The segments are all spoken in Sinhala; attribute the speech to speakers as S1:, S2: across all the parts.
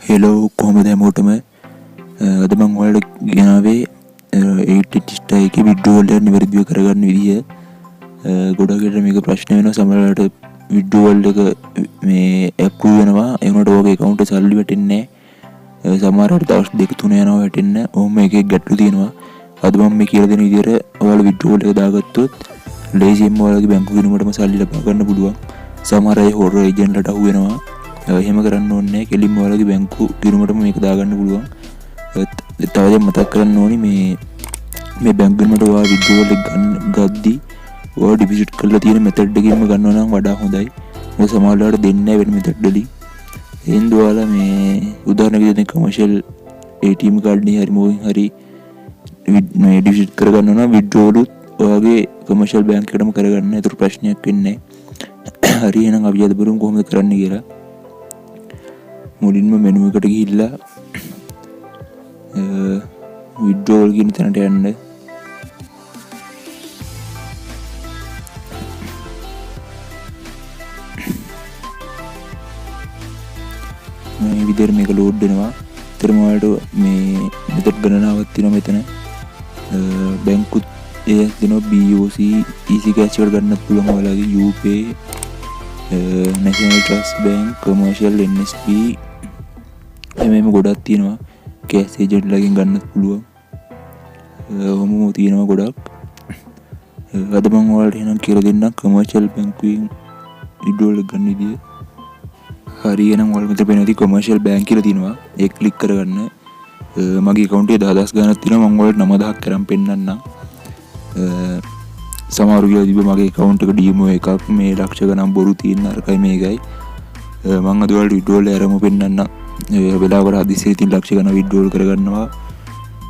S1: හෙලෝ කොහොමද හැමෝටම අද මම ඔයාලට ගෙනාවේ 8 එකේ විඩ්‍රෝවල් එක නිවැරදිව කරගන්න විදිය. ගොඩකට මේක ප්‍රශ්න වෙනවා සමහරවිට විඩ්‍රෝවල් එක මේ ඇප්‍රූව් වෙනවා ඒ වුණාට ඔයගේ account එක සල්ලි වැටෙන්නේ නැහැ. සමහරවිට දවස් 2-3 යනවා වැටෙන්නේ නැහැ. ඔහොම මේකේ ගැටලු තියෙනවා. අද මම මේ කියලා දෙන විදියට ඔයාලා විඩ්‍රෝවල් එක දාගත්තොත් ලේසියෙන්ම ඔයාලගේ බැංකු ගිණුමටම සල්ලි ලබා ගන්න පුළුවන්. සමහර අය හොරර් ඒජන්ට්ලට අහු වෙනවා. එහෙම කරන්න ඕනේ නැහැ. කෙලින්ම ඔයාලගේ බැංකු ගිණුමටම මේක දාගන්න පුළුවන්. තව දෙයක් මතක් කරන්න ඕනි මේ බැංකු ගිණුමට ඔයා විඩ්‍රෝවල් එක ගද්දි ඔයා ඩිපොසිට් කරලා තියෙන මෙතඩ් එකකින්ම ගන්නවා නම් වඩා හොඳයි. මොකද සමහරවිට දෙන්නේ නැහැ වෙන මෙතඩ් වලින්. එහෙනම් ඔයාලා මේ උදාහරණයක් විදිහට කමර්ෂියල් ATM කාඩ් එකේ හරි මොකකින් හරි මේ ඩිපොසිට් කරගන්නවා නම් විඩ්‍රෝවල් ඔයාගේ කමර්ෂියල් බැංක් එකටම කරගන්න. ඒතර ප්‍රශ්නයක් වෙන්නේ නැහැ. හරි එහෙනම් අපි අද බලමු කොහොමද කරන්න කියලා. මුලින්ම මෙනු එකට ගිහිල්ලා withdrawal කියන තැනට යන්න. මේ විදිහට මේක ලෝඩ් වෙනවා. ඊතරම වලට මේ මෙතන ගණනාවක් තියෙනවා මෙතන. බැංකුත් ඒ දෙනවා BOC easy cash එකට ගන්නත් පුළුවන් ඔයාලගේ UPay National Trust Bank Commercial NSB එමෙම ගොඩක් තියෙනවා. කෑස් ඒජන්ට් ලගෙන් ගන්නත් පුළුවන්. ඔහොම තියෙනවා ගොඩක්. අද මම ඔයාලට එහෙනම් කියලා දෙන්නම් කමර්ෂියල් බැංකුවෙන් විඩ්‍රෝවල් ගන්න විදිය. හරි එහෙනම් ඔයාලා මෙතන පේනවා කමර්ෂියල් බැංක් කියලා තියෙනවා. ඒක ක්ලික් කරගන්න. මගේ account එකේ 10000 ගණක් තියෙනවා. මම ඔයාලට 9000ක් කරන් පෙන්නන්නම්. සමහරු කියලා තිබ්බ මගේ account එක demo එකක් මේ ලක්ෂ ගණන් බොරු තියෙන අරකයි මේකයි. මම අද ඔයාලට විඩ්‍රෝවල් ආරම්භ පෙන්නන්නම්. ඒ වෙලාවකට හදිස්සියේ 3 ලක්ෂ ගණන් විඩ්‍රෝවල් කරගන්නවා.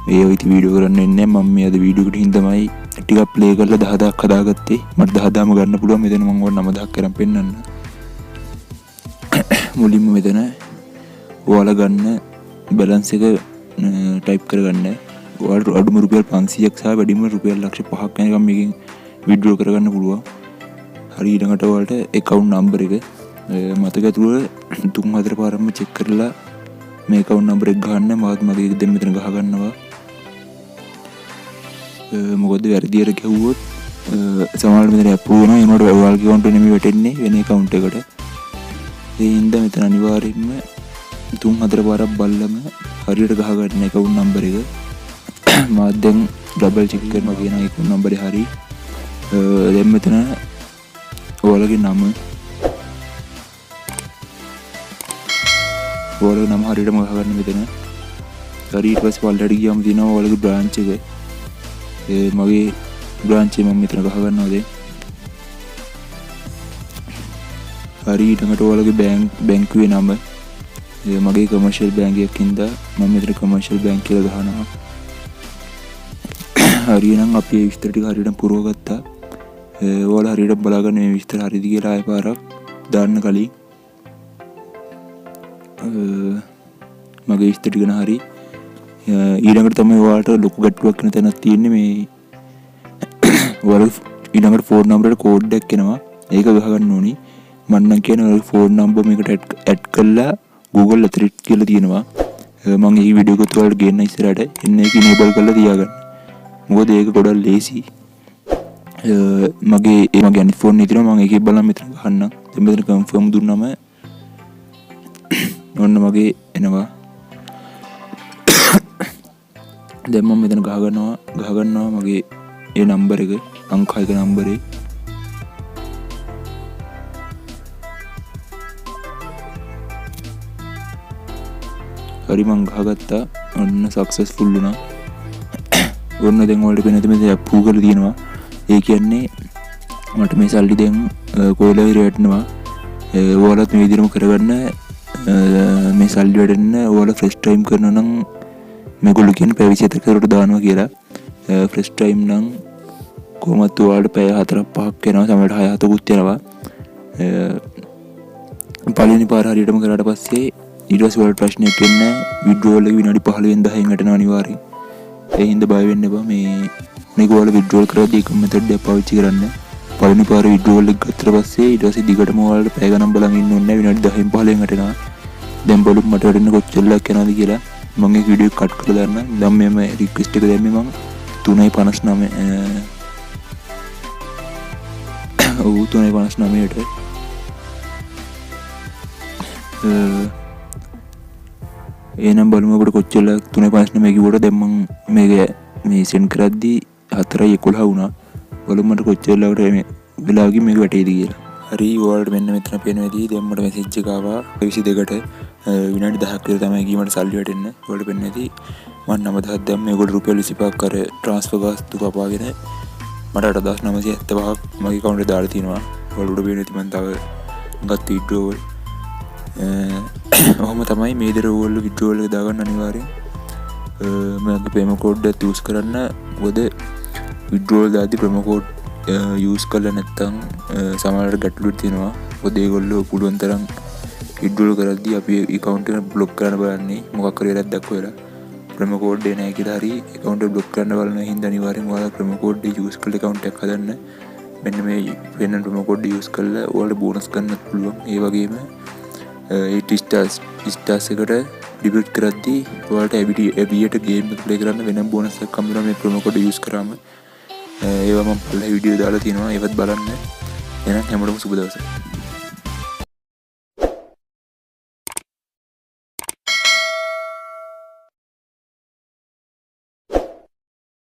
S1: මේ විදිහට වීඩියෝ කරන්න ඉන්නේ මම මේ අද වීඩියෝ එකට හින්දාමයි ටිකක් ප්ලේ කරලා 10000ක් හදාගත්තේ. මට 10000ම ගන්න පුළුවන්. මෙතන මම ඕන 9000ක් කරන් පෙන්නන්න. මුලින්ම මෙතන ඔයාලා ගන්න බැලන්ස් එක ටයිප් කරගන්න. ඔයාලට අඩුම රුපියල් 500ක් සහ වැඩිම රුපියල් ලක්ෂ 5ක් වෙනකම් මේකෙන් විඩ්‍රෝ කරගන්න පුළුවන්. හරි ඊළඟට ඔයාලට account number එක මතක ඇතුව 3-4 පාරක්ම චෙක් කරලා මේ account number එක ගන්න. මාත් මගේ දැන් මෙතන ගහ ගන්නවා. මොකද වැරදියට ගැහුවොත් සමහරවිට මෙතන අප්‍රූව් වෙනවා. ඒනොට ඔයාලගේ account එක නෙමෙයි වැටෙන්නේ වෙන account එකට. ඒ හින්දා මෙතන අනිවාර්යෙන්ම 3-4 පාරක් බලලම හරියට ගහ ගන්න account number එක. මාත් දැන් ඩබල් චෙක් කරනවා කියන account number එක හරි. දැන් මෙතන ඔයාලගේ නම ඔයාලගේ නම හරියටම ගහගන්න මෙතන. හරි ඊට පස්සේ පල්ලෙහාට ගියාම තියෙනවා ඔයාලගේ බ්‍රාන්ච් එක. මගේ බ්‍රාන්ච් එක මම මෙතන ගහගන්නවා දැන්. හරි ඊටකට ඔයාලගේ බැංකුවේ නම මගේ කමර්ෂියල් බැංක් එකකින්ද මම මෙතන කමර්ෂියල් බැංක් කියලා ගහනවා. හරි එහෙනම් අපි මේ විස්තර ටික හරියටම පුරවගත්තා. ඔයාලා හරියට බලාගන්න මේ විස්තර හරියද කියලා ආයෙ පාරක් දාන්න කලින් මගේ විස්තර ටික හරි. ඊළඟට තමයි ඔයාලට ලොකු ගැටලුවක් වෙන තැනක් තියෙන්නේ. මේ ඔයාලා ඊළඟට ෆෝන් නම්බරයට කෝඩ් එකක් එනවා. ඒක ගහගන්න ඕනි. මම නම් කියන ඔයාලගේ ෆෝන් නම්බර් මේකට ඇඩ් කරලා Google ඇතුළට කියලා තියෙනවා. මම මේ වීඩියෝ එකත් ඔයාලට ගේන්න ඉස්සරහට එන්න එක enable කරලා තියාගන්න. මොකද ඒක ගොඩක් ලේසි. මගේ අනිත් ෆෝන් එකේ තියෙනවා. මම ඒකේ බලන්න මෙතන ගහන්නම්. දැන් මෙතන කන්ෆර්ම් දුන්නම ඔන්න මගේ එනවා. දැන් මම මෙතන ගහගන්නවා මගේ ඒ නම්බර එක අංක 6 නම්බරේ. හරි මං ගහගත්තා. ඔන්න සක්සස්ෆුල් වුණා. ඔන්න දැන් ඔයාලට පේන මෙතන අප්‍රූව් කරලා තියෙනවා. ඒ කියන්නේ මට මේ සල්ලි දැන් කොහෙලද වැටෙනවා. ඔයාලත් මේ විදිහටම කරගන්න. මේ සල්ලි වැඩෙන්න ඔයාලා ෆ්‍රෙෂ් ටයිම් කරනවා නම් මේගොල්ලෝ කියන්නේ පැය 24 කකට දානවා කියලා. ෆ්‍රෙෂ් ටයිම් නම් කොහොමද ඔයාලට පැය 4-5ක් වෙනවා. සමහරවිට 6-7කුත් යනවා. පළවෙනි පාර හරියටම කරාට පස්සේ ඊට පස්සේ ඔයාලට ප්‍රශ්නයක් වෙන්නේ නැහැ. විඩ්‍රෝවල් එක විනාඩි 15න් 10න් වැටෙනවා අනිවාර්යයෙන්. ඒ හින්දා බය වෙන්න එපා. මේක ඔයාලා විඩ්‍රෝවල් කරද්දී එකම මෙතඩ් එක පාවිච්චි කරන්න. පළවෙනි පාර විඩ්‍රෝවල් එක ගත්තට පස්සේ ඊට පස්සේ දිගටම ඔයාලට පැය ගණන් බලන් ඉන්න ඕනේ නැහැ. විනාඩි 10න් 15න් වැටෙනවා. දැන් බලමු මට වැඩෙන කොච්චරක් යනවද කියලා. මම මේ වීඩියෝ කට් කරලා දාන්න. දැන් මේ රික්වෙස්ට් එක දැම්මේ මම 3:59 ඔව් 3:59ට එහෙනම් බලමු අපිට කොච්චරක් 3:59 කිව්වට දැන් මම මේක මේ සෙන්ඩ් කරද්දී 4:11 වුණා. බලමු මට කොච්චරලකට මේ වෙලාවකින් මේක වැටෙයිද කියලා. හරි ඔයාලට මෙන්න මෙතන පේන විදිහේ දැන් මට මෙසේජ් එක ආවා 22ට විනාඩි 10ක් විතර තමයි ගියේ මට සල්ලි වැටෙන්නේ. ඔයාලට පේන්නේ නැති මම 9000ක් දැම්ම මේකට රුපියල් 25ක් අර ට්‍රාන්ස්ෆර් ගාස්තු කපාගෙන මට 8975ක් මගේ account එකට දාලා තිනවා. ඔයාලට පේන්නේ නැති මම තව ගත්ත withdrawal ඔහොම තමයි මේ දර ඔයාලට withdrawal එක දාගන්න අනිවාර්යෙන් මගේ payment code එක use කරන්න. මොකද withdrawal දාද්දි promo code use කරලා නැත්නම් සමහරවිට ගැටලුවක් තියෙනවා. මොකද ඒගොල්ලෝ පුළුවන් තරම් withdrawal කරද්දී අපි account එක block කරන්න බලන්නේ මොකක් හරි වැරද්දක් හොයලා promo code එක නැහැ කියලා හරි account එක block කරන්න බලන හින්දා අනිවාර්යෙන් ඔයාලා promo code එක use කරලා account එකක් හදන්න. මෙන්න මේ වෙන promo code use කරලා ඔයාලට bonus ගන්නත් පුළුවන්. ඒ වගේම 80 stars එකට debit කරද්දී ඔයාලට එබියට game එක play කරන්න වෙනම bonus එකක් හම්බුනා මේ promo code use කරාම. ඒවා මම පළවෙනි වීඩියෝ දාලා තියෙනවා ඒවත් බලන්න. එහෙනම් හැමෝටම සුබ දවසක්.